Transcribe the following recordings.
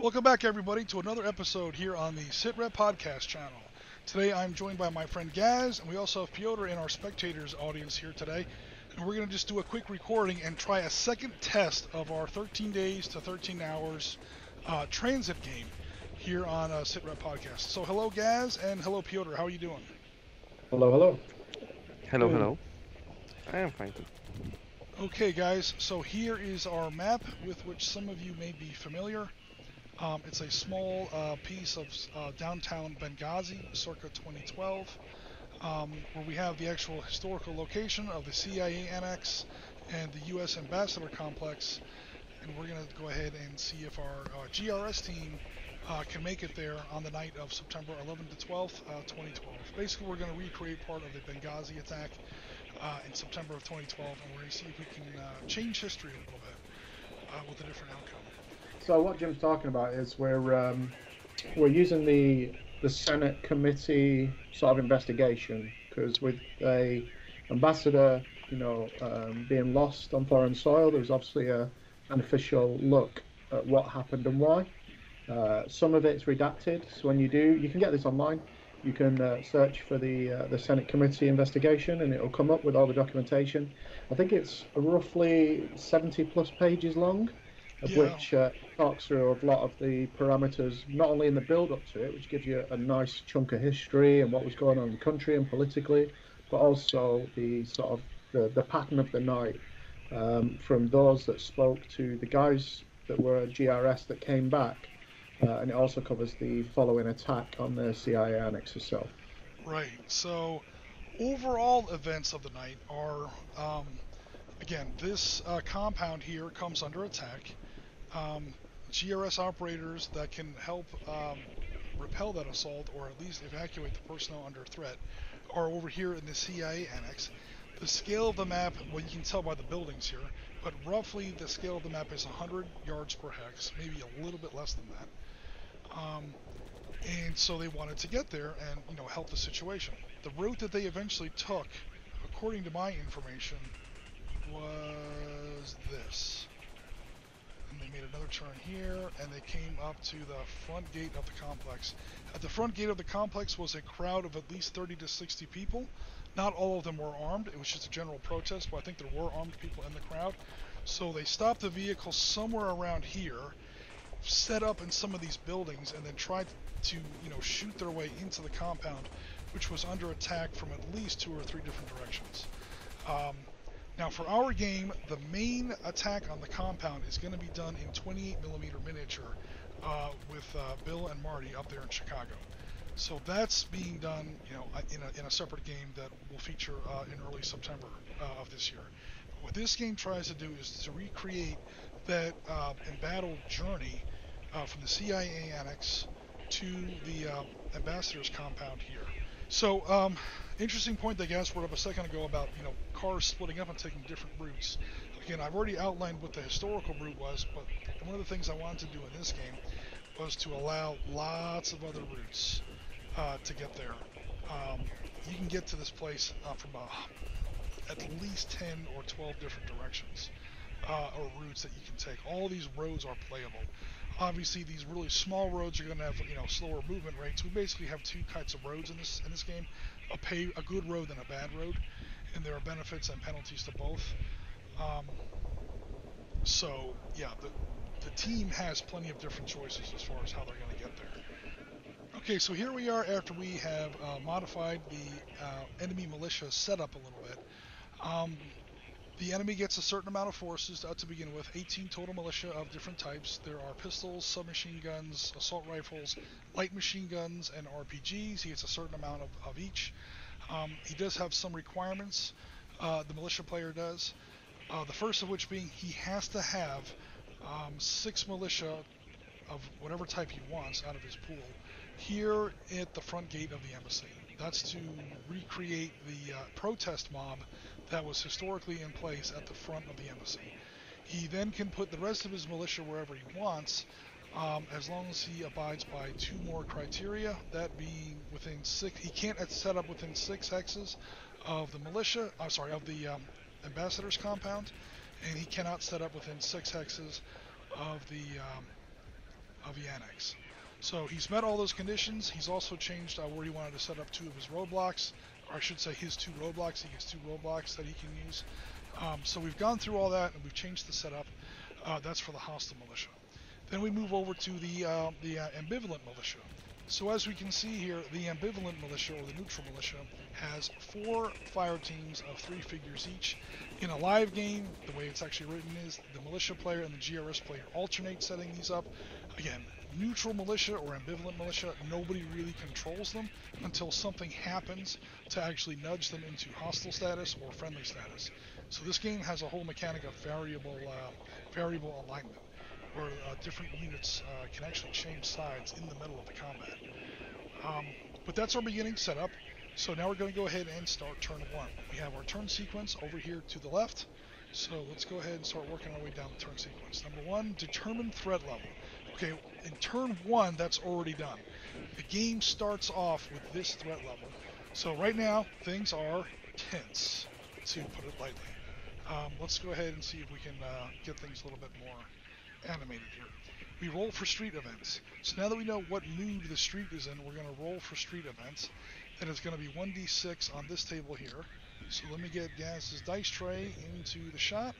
Welcome back, everybody, to another episode here on the Sitrep podcast channel. Today, I'm joined by my friend Gaz, and we also have Piotr in our spectators audience here today. And we're going to just do a quick recording and try a second test of our 13 days to 13 hours transit game here on Sitrep podcast. So, hello, Gaz, and hello, Piotr. How are you doing? Hello, hello. Hello, Good. hello. I am fine too. Okay, guys, so here is our map with which some of you may be familiar. It's a small piece of downtown Benghazi, circa 2012, where we have the actual historical location of the CIA annex and the US ambassador complex. And we're going to go ahead and see if our GRS team can make it there on the night of September 11th to 12th, 2012. Basically, we're going to recreate part of the Benghazi attack in September of 2012, and we're going to see if we can change history a little bit with a different outcome. So what Jim's talking about is we're using the Senate committee sort of investigation because with a ambassador, being lost on foreign soil, there's obviously an official look at what happened and why. Some of it's redacted, so when you do, you can get this online. You can search for the Senate committee investigation, and it'll come up with all the documentation. I think it's roughly 70 plus pages long, of Yeah, which talks through a lot of the parameters, not only in the build up to it, which gives you a nice chunk of history and what was going on in the country and politically, but also the sort of the pattern of the night from those that spoke to the guys that were GRS that came back, and it also covers the following attack on the CIA annex itself. right. So, overall events of the night are, again, this compound here comes under attack. Um, GRS operators that can help repel that assault or at least evacuate the personnel under threat are over here in the CIA annex. The scale of the map, well, you can tell by the buildings here, but roughly the scale of the map is 100 yards per hex, maybe a little bit less than that. And so they wanted to get there and help the situation. The route that they eventually took, according to my information, was this. And they made another turn here, and they came up to the front gate of the complex. At the front gate of the complex was a crowd of at least 30 to 60 people. Not all of them were armed. It was just a general protest, but I think there were armed people in the crowd. So they stopped the vehicle somewhere around here, set up in some of these buildings, and then tried to, shoot their way into the compound, which was under attack from at least 2 or 3 different directions. Um, Now, for our game, the main attack on the compound is going to be done in 28mm miniature with Bill and Marty up there in Chicago. So that's being done, in a separate game that will feature in early September of this year. What this game tries to do is to recreate that embattled journey from the CIA annex to the ambassador's compound here. So, interesting point that Gas brought up a second ago about cars splitting up and taking different routes. Again, I've already outlined what the historical route was, but one of the things I wanted to do in this game was to allow lots of other routes to get there. You can get to this place from at least 10 or 12 different directions or routes that you can take. All these roads are playable. Obviously, these really small roads are going to have slower movement rates. We basically have two types of roads in this game: a good road and a bad road, and there are benefits and penalties to both. Um, so yeah, the team has plenty of different choices as far as how they're going to get there. Okay, so here we are after we have modified the enemy militia setup a little bit. Um, The enemy gets a certain amount of forces to begin with, 18 total militia of different types. There are pistols, submachine guns, assault rifles, light machine guns, and RPGs. He gets a certain amount of each. He does have some requirements, the militia player does. The first of which being he has to have 6 militia of whatever type he wants out of his pool here at the front gate of the embassy. That's to recreate the protest mob that was historically in place at the front of the embassy. He then can put the rest of his militia wherever he wants, as long as he abides by 2 more criteria. That being within 6, he can't set up within 6 hexes of the militia. Of the ambassador's compound, and he cannot set up within 6 hexes of the of the annex. So he's met all those conditions. He's also changed where he wanted to set up 2 of his roadblocks, or I should say his 2 roadblocks. He gets 2 roadblocks that he can use. So we've gone through all that and we've changed the setup. That's for the hostile militia. Then we move over to the ambivalent militia. So as we can see here, the ambivalent militia, or the neutral militia, has 4 fire teams of 3 figures each. In a live game, the way it's actually written is the militia player and the GRS player alternate setting these up. Again, neutral militia or ambivalent militia, nobody really controls them until something happens to actually nudge them into hostile status or friendly status. So this game has a whole mechanic of variable alignment, where different units can actually change sides in the middle of the combat. But that's our beginning setup. So now we're going to go ahead and start turn 1. We have our turn sequence over here to the left. So let's go ahead and start working our way down the turn sequence. Number 1, determine threat level. Okay, in turn 1, that's already done. The game starts off with this threat level. So right now, things are tense, to put it lightly. Let's go ahead and see if we can get things a little bit more animated here. We roll for street events. So now that we know what mood the street is in, we're going to roll for street events. And it's going to be 1d6 on this table here. So let me get Gaz's dice tray into the shot.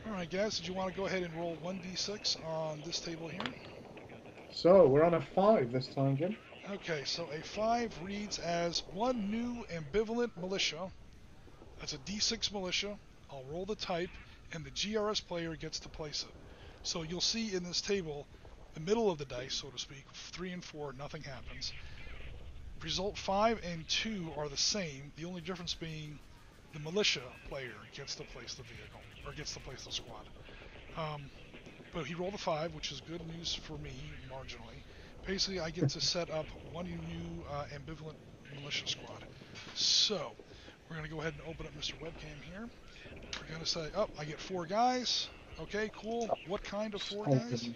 Alright, Gaz, did you want to go ahead and roll 1d6 on this table here? So we're on a 5 this time, Jim. Okay, so a 5 reads as 1 new ambivalent militia. That's a d6 militia. I'll roll the type, and the GRS player gets to place it. So you'll see in this table, the middle of the dice, so to speak, 3 and 4, nothing happens. Result 5 and 2 are the same, the only difference being the militia player gets to place the vehicle, or gets to place the squad. But he rolled a 5, which is good news for me, marginally. Basically, I get to set up 1 new ambivalent militia squad. So, we're going to go ahead and open up Mr. Webcam here. We're going to say, oh, I get 4 guys. Okay, cool. What kind of 4 guys?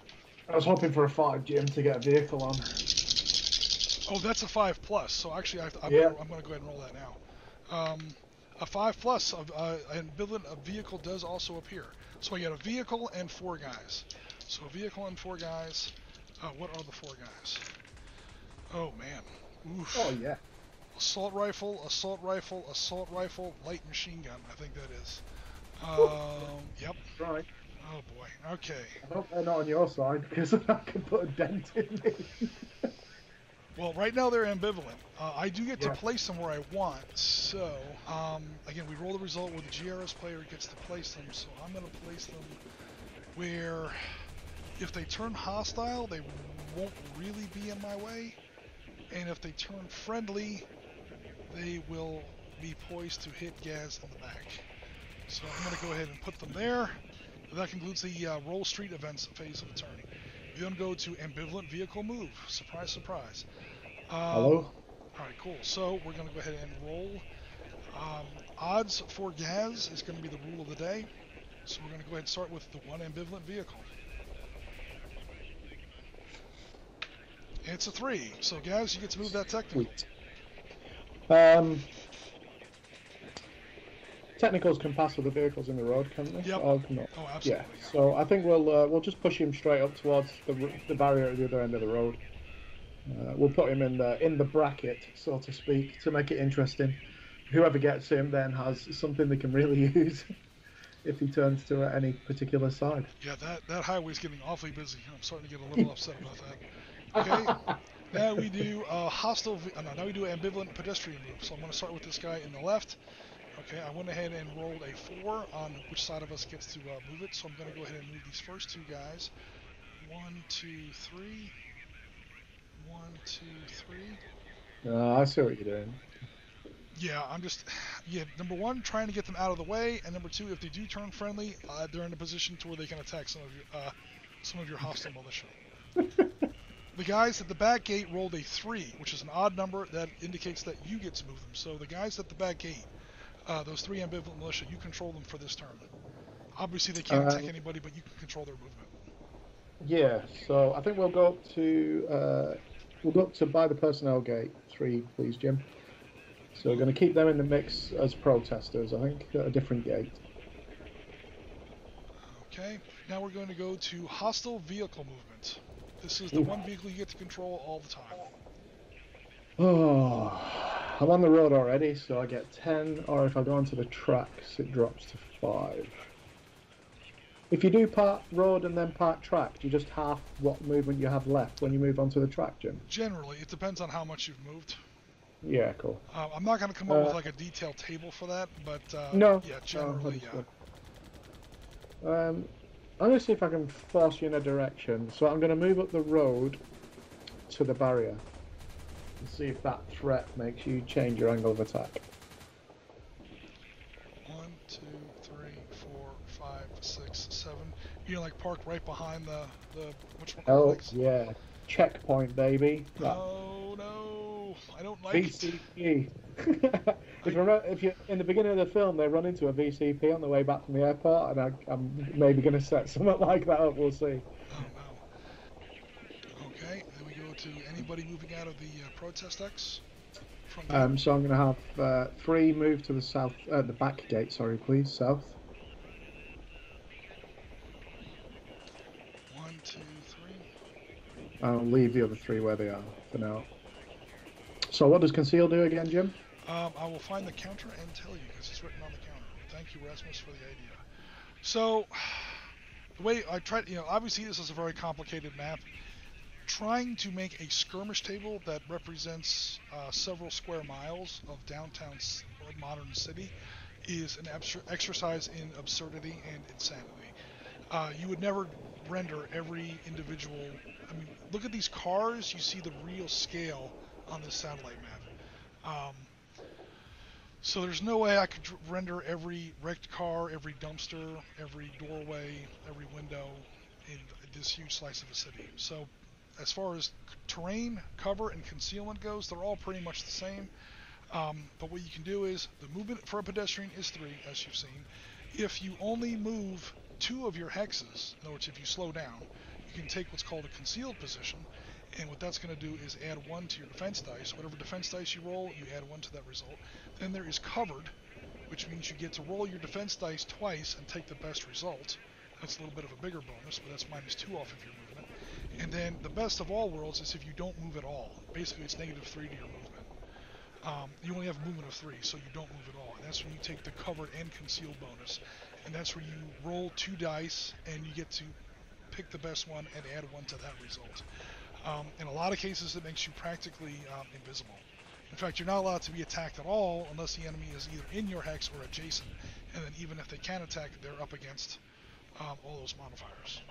I was hoping for a 5, Jim, to get a vehicle on. Oh, that's a 5+. So actually, I'm going to go ahead and roll that now. A 5+, ambivalent vehicle does also appear. So I get a vehicle and 4 guys. So a vehicle and 4 guys. What are the 4 guys? Oh, man. Oof. Oh, yeah. Assault rifle, assault rifle, assault rifle, light machine gun. I think that is. Yep. Right. Oh boy. Okay. I hope they're not on your side, because I can put a dent in me. Well, right now they're ambivalent. I do get to place them where I want. So, again, we roll the result where the GRS player gets to place them. So I'm going to place them where, if they turn hostile, they won't really be in my way. And if they turn friendly, they will be poised to hit Gaz in the back. So I'm going to go ahead and put them there. That concludes the roll street events phase of the turn. We then go to ambivalent vehicle move. Surprise, surprise. Hello? Alright, cool. So we're going to go ahead and roll. Odds for Gaz is going to be the rule of the day. So we're going to go ahead and start with the 1 ambivalent vehicle. It's a 3. So Gaz, you get to move that technical. Technicals can pass with the vehicles in the road, can't they? Yep. Oh, no. Oh, absolutely. Yeah. So I think we'll just push him straight up towards the barrier at the other end of the road. We'll put him in the bracket, so to speak, to make it interesting. Whoever gets him then has something they can really use if he turns to any particular side. Yeah, that highway's getting awfully busy. I'm starting to get a little upset about that. Okay. Now we do now we do ambivalent pedestrian move. So I'm going to start with this guy in the left. Okay, I went ahead and rolled a 4 on which side of us gets to move it. So I'm going to go ahead and move these first 2 guys. 1, 2, 3. 1, 2, 3. I see what you're doing. Yeah, number 1, trying to get them out of the way, and number 2, if they do turn friendly, they're in a position to where they can attack some of your hostile militia. The guys at the back gate rolled a 3, which is an odd number that indicates that you get to move them. So the guys at the back gate, those 3 ambivalent militia, you control them for this turn. Obviously, they can't attack anybody, but you can control their movement. Yeah. So I think we'll go up to by the personnel gate 3, please, Jim. So we're going to keep them in the mix as protesters, I think, at a different gate. Okay. Now we're going to go to hostile vehicle movement. This is the one vehicle you get to control all the time. Oh, I'm on the road already, so I get 10, or if I go onto the tracks, it drops to 5. If you do part road and then part track, do you just half what movement you have left when you move onto the track, Jim? Generally, it depends on how much you've moved. Yeah, cool. I'm not going to come up with like a detailed table for that, but No, yeah, generally, no, I'm going to see if I can force you in a direction. So I'm going to move up the road to the barrier and see if that threat makes you change your angle of attack. 1, 2, 3, 4, 5, 6, 7. You know, like parked right behind the Oh, yeah. Checkpoint, baby. Oh, no. I don't like VCP. If you're in the beginning of the film, they run into a VCP on the way back from the airport, and I'm maybe going to set something like that up. We'll see. Oh, no. Okay, then we go to anybody moving out of the protest X. So I'm going to have 3 move to the south, the back gate, sorry, please, south. 1, 2, 3. I'll leave the other 3 where they are for now. So what does conceal do again, Jim? I will find the counter and tell you, because it's written on the counter. Thank you, Rasmus, for the idea. So, the way I tried, obviously this is a very complicated map. Trying to make a skirmish table that represents several square miles of downtown modern city is an exercise in absurdity and insanity. You would never render every individual. I mean, look at these cars. You see the real scale on this satellite map. So there's no way I could render every wrecked car, every dumpster, every doorway, every window in this huge slice of a city. So as far as terrain, cover, and concealment goes, they're all pretty much the same. But what you can do is, the movement for a pedestrian is 3, as you've seen. If you only move 2 of your hexes, in other words, if you slow down, you can take what's called a concealed position, and what that's going to do is add 1 to your defense dice. Whatever defense dice you roll, you add 1 to that result. Then there is covered, which means you get to roll your defense dice twice and take the best result. That's a little bit of a bigger bonus, but that's -2 off of your movement. And then the best of all worlds is if you don't move at all. Basically, it's -3 to your movement. You only have a movement of 3, so you don't move at all. And that's when you take the covered and concealed bonus. And that's where you roll 2 dice, and you get to pick the best one and add 1 to that result. In a lot of cases, it makes you practically invisible. In fact, you're not allowed to be attacked at all unless the enemy is either in your hex or adjacent. And then even if they can attack, they're up against all those modifiers.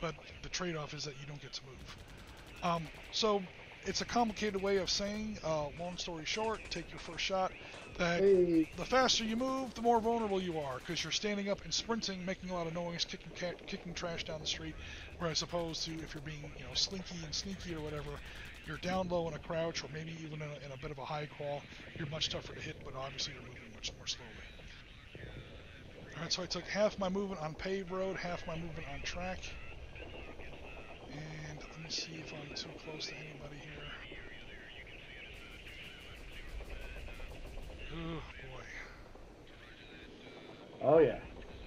But the trade-off is that you don't get to move. So it's a complicated way of saying, long story short, take your first shot, that the faster you move, the more vulnerable you are, because you're standing up and sprinting, making a lot of noise, kicking trash down the street, whereas opposed to if you're being slinky and sneaky or whatever, you're down low in a crouch or maybe even in a bit of a high crawl, you're much tougher to hit, but obviously you're moving much more slowly. Alright, so I took half my movement on paved road, half my movement on track. And let me see if I'm too close to anybody here. Oh boy. Oh yeah.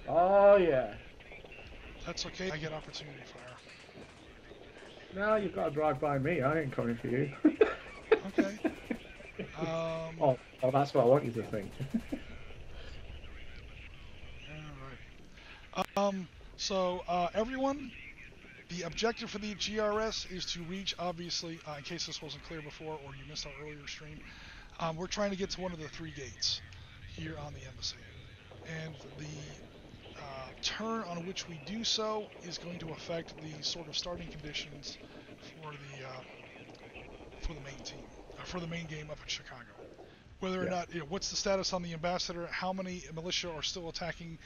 Oh yeah. That's okay, I get opportunity fire. No, you've got to drive by me. I ain't coming for you. Okay. Oh, that's what I want you to think. Alright. So everyone, the objective for the GRS is to reach, obviously, in case this wasn't clear before or you missed our earlier stream, we're trying to get to one of the 3 gates here on the embassy. And the turn on which we do so is going to affect the sort of starting conditions for the main team, for the main game up in Chicago. Whether or not, what's the status on the ambassador, how many militia are still attacking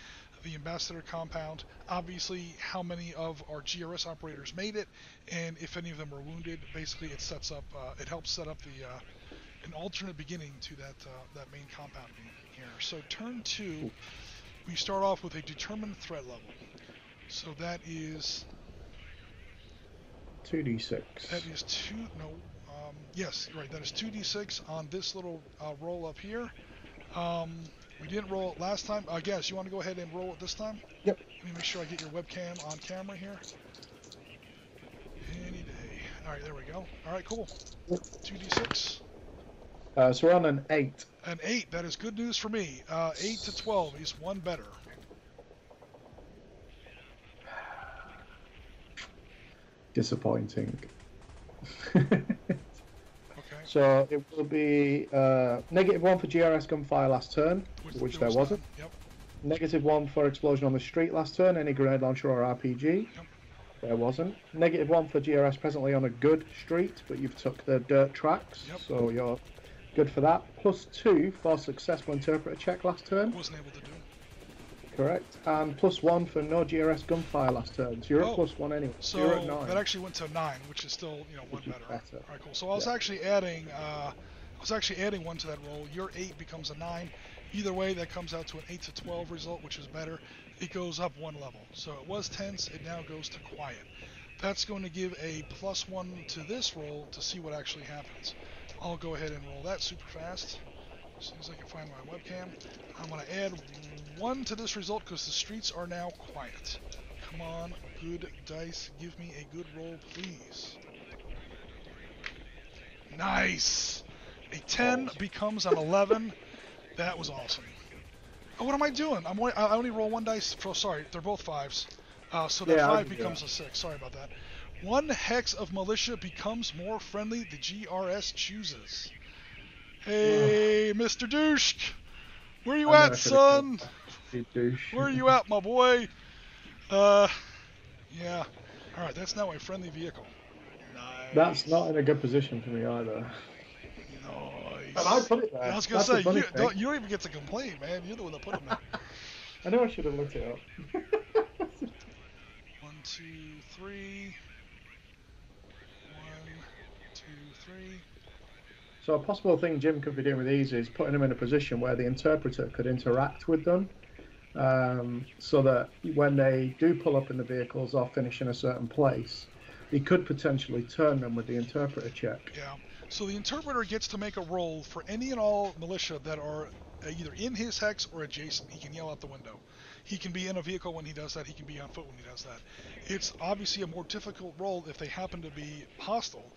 the ambassador compound, obviously how many of our GRS operators made it, and if any of them were wounded. Basically it sets up, it helps set up an alternate beginning to that main compound here. So turn 2, we start off with a determined threat level. So that is 2d6. That is yes, right. That is 2d6 on this little roll up here. We didn't roll it last time. Gaz, you want to go ahead and roll it this time? Yep. Let me make sure I get your webcam on camera here. Any day. All right, there we go. All right, cool. 2d6. So we're on an 8. An 8. That is good news for me. 8 to 12 is one better. Disappointing. Okay. So it will be -1 for GRS gunfire last turn, which there wasn't. Yep. -1 for explosion on the street last turn, any grenade launcher or RPG. Yep. There wasn't. -1 for GRS presently on a good street, but you've took the dirt tracks, Yep. so you're good for that. +2 for successful interpreter check last turn. Wasn't able to do. Correct. And +1 for no GRS gunfire last turn. So you're at +1 anyway. So you're at 9. that actually went to 9, which is still, one better. All right, cool. So I was Yeah. actually adding, one to that roll. Your 8 becomes a 9. Either way, that comes out to an 8 to 12 result, which is better. It goes up 1 level. So it was tense. It now goes to quiet. That's going to give a +1 to this roll to see what actually happens. I'll go ahead and roll that super fast. As soon as I can find my webcam. I'm going to add 1 to this result because the streets are now quiet. Come on, good dice. Give me a good roll, please. Nice! A 10 becomes an 11. That was awesome. Oh, what am I doing? I only roll 1 dice. Sorry, they're both 5s. So that 5 becomes a 6. Sorry about that. 1 hex of militia becomes more friendly. The GRS chooses. Hey, Mr. Douche! Where you at, son? Where are you at, my boy? Yeah. Alright, that's now a friendly vehicle. Nice. That's not in a good position for me either. Nice. And I put it there. I was going to say, you don't even get to complain, man. You're the one that put him there. I know I should have looked it up. 1, 2, 3. 1, 2, 3. So a possible thing Jim could be doing with these is putting them in a position where the interpreter could interact with them, so that when they do pull up in the vehicles or finish in a certain place, he could potentially turn them with the interpreter check. Yeah. So the interpreter gets to make a roll for any and all militia that are either in his hex or adjacent. He can yell out the window. He can be in a vehicle when he does that. He can be on foot when he does that. It's obviously a more difficult roll if they happen to be hostile,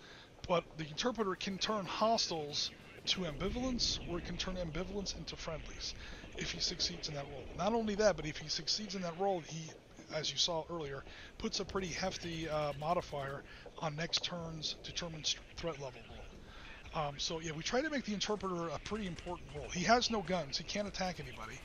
but the interpreter can turn hostiles to ambivalence, or it can turn ambivalence into friendlies if he succeeds in that roll. Not only that, but if he succeeds in that roll, he, as you saw earlier, puts a pretty hefty modifier on next turn's determined threat level roll. So yeah, we try to make the interpreter a pretty important role. He has no guns, he can't attack anybody,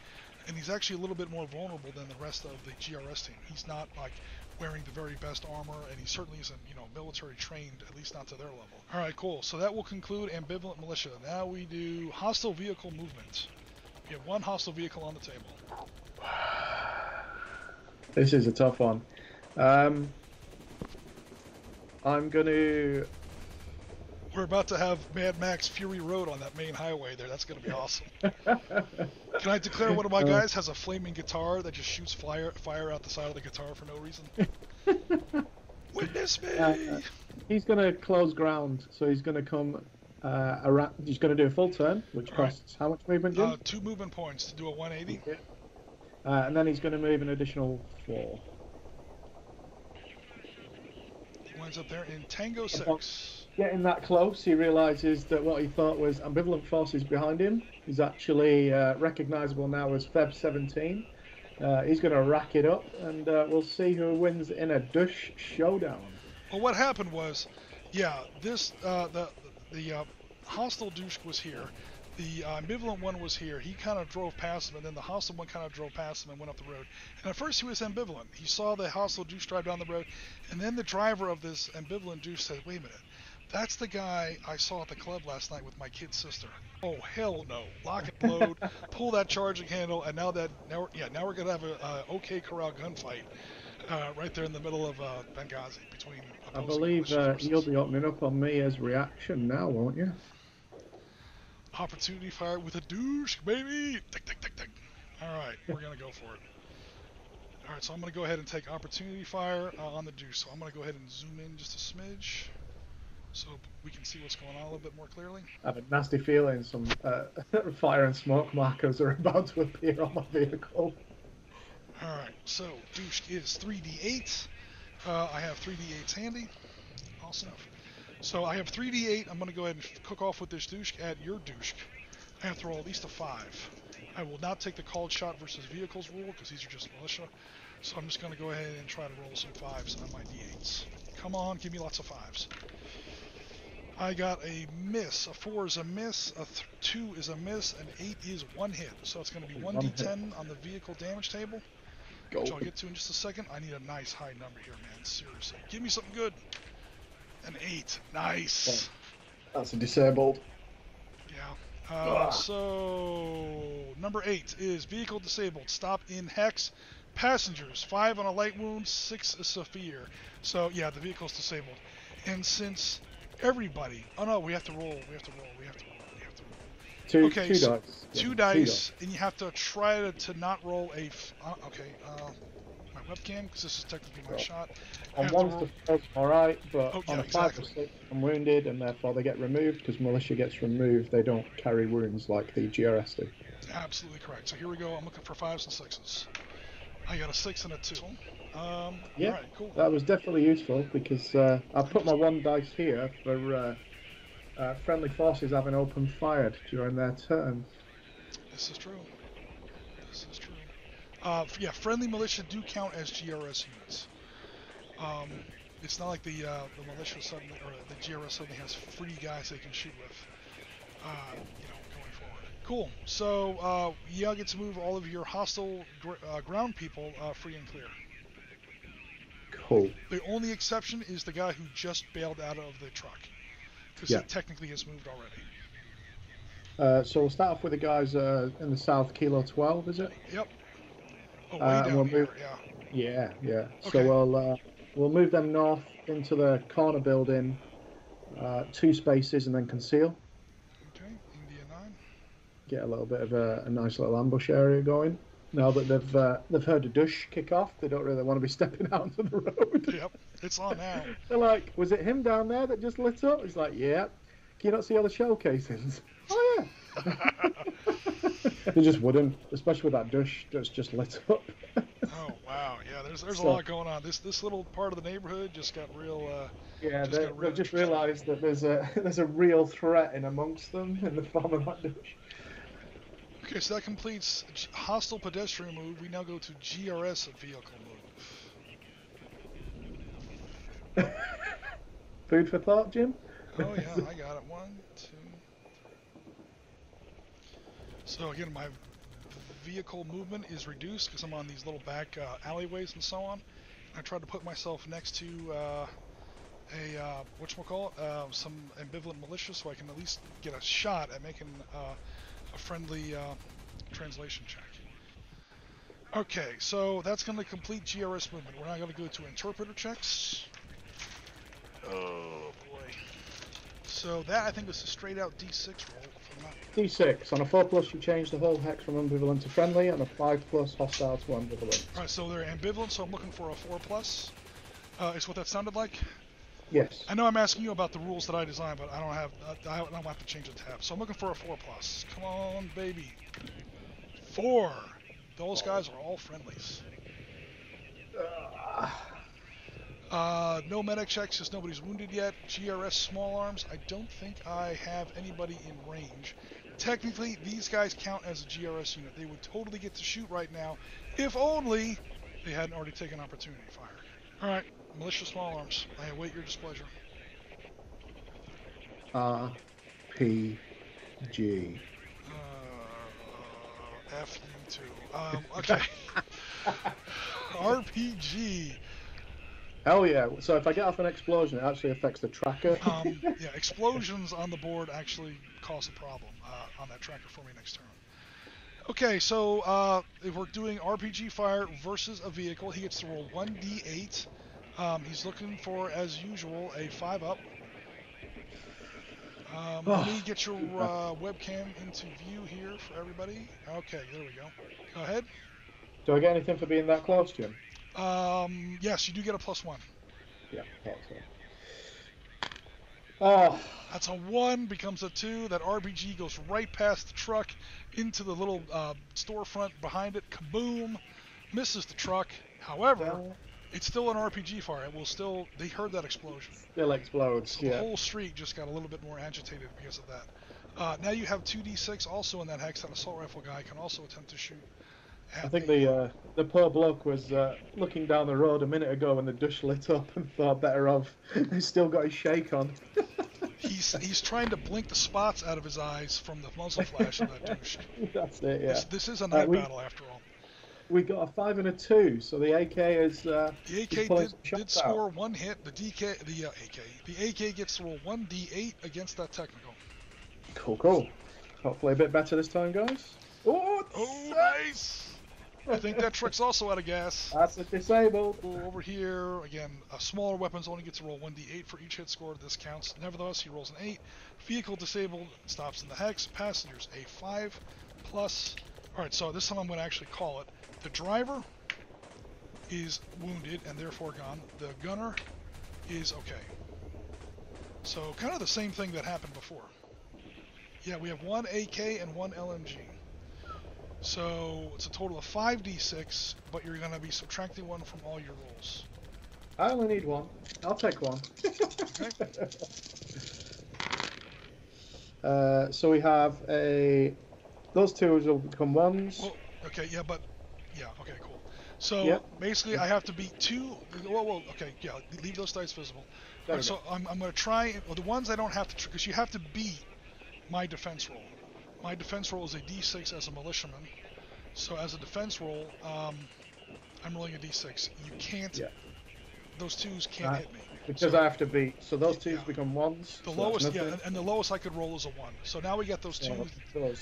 and he's actually a little bit more vulnerable than the rest of the GRS team. He's not like wearing the very best armor, and he certainly isn't, military trained, at least not to their level. All right, cool. So that will conclude ambivalent militia. Now we do hostile vehicle movement. We have 1 hostile vehicle on the table. This is a tough one. I'm gonna. We're about to have Mad Max Fury Road on that main highway there. That's going to be awesome. Can I declare one of my guys has a flaming guitar that just shoots fire out the side of the guitar for no reason? Witness me! He's going to close ground, so he's going to come around. He's going to do a full turn, which costs how much movement, Jim? 2 movement points to do a 180. Okay. And then he's going to move an additional 4. He winds up there in Tango 6. Getting that close, he realises that what he thought was ambivalent forces behind him is actually recognisable now as Feb 17. He's going to rack it up, and we'll see who wins in a Dush showdown. Well, what happened was, yeah, this the hostile douche was here. The ambivalent one was here. He kind of drove past him, and then the hostile one kind of drove past him and went up the road. And at first he was ambivalent. He saw the hostile douche drive down the road, and then the driver of this ambivalent douche said, wait a minute, that's the guy I saw at the club last night with my kid's sister. Oh, hell no. Lock and load, pull that charging handle, and now we're going to have a OK Corral gunfight right there in the middle of Benghazi between I believe you'll be opening up on me as reaction now, won't you? Opportunity fire with a douche, baby! Tick, tick, tick, tick. Alright, we're going to go for it. Alright, so I'm going to go ahead and take opportunity fire on the douche. So I'm going to go ahead and zoom in just a smidge so we can see what's going on a little bit more clearly. I have a nasty feeling some fire and smoke markers are about to appear on my vehicle. Alright, so douche is 3d8. I have 3d8s handy. Awesome. So I have 3d8. I'm going to go ahead and cook off with this douche at your douche. I have to roll at least a 5. I will not take the called shot versus vehicles rule because these are just militia. So I'm just going to go ahead and try to roll some 5s on my d8s. Come on, give me lots of 5s. I got a miss. A 4 is a miss. A 2 is a miss. An 8 is one hit. So it's going to be 1d10 on the vehicle damage table, which I'll get to in just a second. I need a nice high number here, man. Seriously. Give me something good. An 8. Nice. That's a disabled. Yeah. So, number 8 is vehicle disabled. Stop in hex. Passengers, 5 on a light wound, 6 is severe. So, yeah, the vehicle's disabled. And since everybody... Oh, no, we have to roll. Two dice. Yeah, Two dice, and you have to try to not roll a... my webcam, because this is technically my shot. On one's the alright, but on a 5 exactly. or 6, I'm wounded, and therefore they get removed, because militia gets removed, they don't carry wounds like the GRS do. Absolutely correct. So here we go. I'm looking for 5s and 6s. I got a 6 and a 2. Yeah, alright, cool. that was definitely useful, because I put my 1 dice here for friendly forces having open fired during their turn. This is true. Yeah, friendly militia do count as GRS units. It's not like the militia suddenly, or the GRS suddenly has free guys they can shoot with. Going forward. Cool. So y'all get to move all of your hostile ground people free and clear. Cool. The only exception is the guy who just bailed out of the truck, because he technically has moved already. So we'll start off with the guys in the south, Kilo 12, is it? Yep. Oh, way down here, yeah. Okay. So we'll move them north into the corner building, 2 spaces, and then conceal. Okay, India 9. Get a little bit of a nice little ambush area going. Now that they've heard a douche kick off, they don't really want to be stepping out onto the road. Yep, it's on now. They're like, was it him down there that just lit up? He's like, yeah. Can you not see all the shell casings? Oh yeah. They just wouldn't, especially with that douche that's just lit up. Oh wow, yeah. There's a lot going on. This little part of the neighborhood just got real. They've just realised that there's a real threat in amongst them in the form of that douche. Okay, so that completes hostile pedestrian move. We now go to GRS vehicle move. Food for thought, Jim? Oh yeah, I got it. 1, 2. So again, my vehicle movement is reduced because I'm on these little back alleyways and so on. I tried to put myself next to some ambivalent militia so I can at least get a shot at making a friendly translation check. Okay, so that's going to complete GRS movement. We're now going to go to interpreter checks. Oh boy. So that I think was a straight out D6 roll. D6. On a 4+, you change the whole hex from ambivalent to friendly, and a 5+, hostile to ambivalent. Alright, so they're ambivalent, so I'm looking for a 4+. Is what that sounded like? Yes. I know I'm asking you about the rules that I designed, but I don't have to change the tab. So I'm looking for a 4+. Come on, baby. 4. Those guys are all friendlies. No medic checks because nobody's wounded yet. GRS small arms. I don't think I have anybody in range. Technically, these guys count as a GRS unit. They would totally get to shoot right now, if only they hadn't already taken opportunity fire. Alright, militia small arms. I await your displeasure. RPG. F you too. Okay. RPG. Hell yeah. So if I get off an explosion, it actually affects the tracker. Yeah, explosions on the board actually cause a problem on that tracker for me next turn. Okay, so if we're doing RPG fire versus a vehicle, he gets to roll 1d8. He's looking for, as usual, a 5-up. Let me get your webcam into view here for everybody. Okay, there we go. Go ahead. Do I get anything for being that close, Jim? Yes, you do get a +1. Yeah, that's it. Oh. That's a 1, becomes a 2. That RPG goes right past the truck into the little storefront behind it. Kaboom! Misses the truck. However, It's still an RPG fire. It will still. They heard that explosion. Still explodes. So the Yeah. whole street just got a little bit more agitated because of that. Now you have 2d6 also in that hex. That assault rifle guy can also attempt to shoot. I think the poor bloke was looking down the road a minute ago when the dush lit up and thought better of. He's still got his shake on. He's trying to blink the spots out of his eyes from the muzzle flash of that douche. That's it. Yeah. This is a night battle after all. We got a 5 and a 2, so the AK is. The AK pulling some did shots score out. one hit. The AK gets to roll 1d8 against that technical. Cool. Hopefully a bit better this time, guys. Oh, Nice! I think that trick's also out of gas. That's a disabled. Over here, again, smaller weapons only get to roll 1d8 for each hit score. This counts. Nevertheless, he rolls an 8. Vehicle disabled, stops in the hex. Passengers, a 5 plus. Alright, so this time I'm going to actually call it. The driver is wounded and therefore gone. The gunner is okay. So, kind of the same thing that happened before. Yeah, we have one AK and one LMG. So it's a total of 5d6, but you're going to be subtracting one from all your rolls. I only need one. I'll take one. Okay. So we have those two will become ones. Well, okay, okay, cool. So basically, I have to beat two. Okay, yeah, leave those dice visible. Right, so I'm going to try. Well, the ones I don't have to, because you have to beat my defense roll. My defense roll is a d6 as a militiaman. So as a defense roll, I'm rolling a d6. You can't. Yeah. Those twos can't hit me. Because I have to beat. So those twos become ones. The lowest, and the lowest I could roll is a 1. So now we get those two, those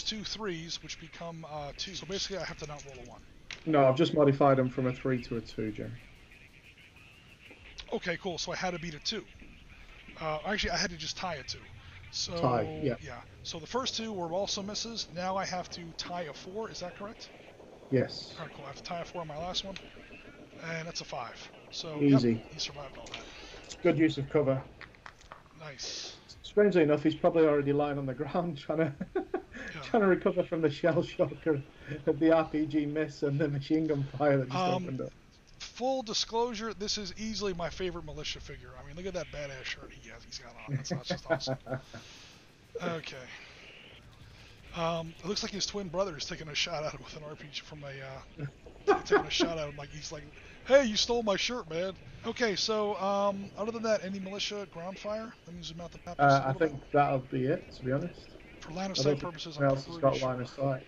2 3s, which become 2. So basically, I have to not roll a 1. No, I've just modified them from a 3 to a 2, Jim. Okay, cool. So I had to beat a 2. Actually, I had to just tie a 2. So tie, yeah. So the first 2 were also misses. Now I have to tie a 4. Is that correct? Yes. All right, cool. I have to tie a 4 on my last one, and that's a 5. So easy. He survived all that. Good use of cover. Nice. Strangely enough, he's probably already lying on the ground trying to recover from the shell shock of the RPG miss and the machine gun fire that just opened up. Full disclosure, this is easily my favorite militia figure. I mean, look at that badass shirt he's got on. That's just awesome. Okay. It looks like his twin brother is taking a shot at him with an RPG from taking a shot at him like he's like, hey, you stole my shirt, man. Okay, so other than that, any militia ground fire? Let me zoom out the map. I think that'll be it, to be honest. For line of sight purposes, I'm else has got line of sight.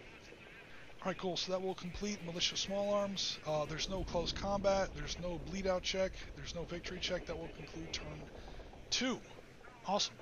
Alright, cool. So that will complete militia small arms. There's no close combat. There's no bleed out check. There's no victory check. That will conclude turn 2. Awesome.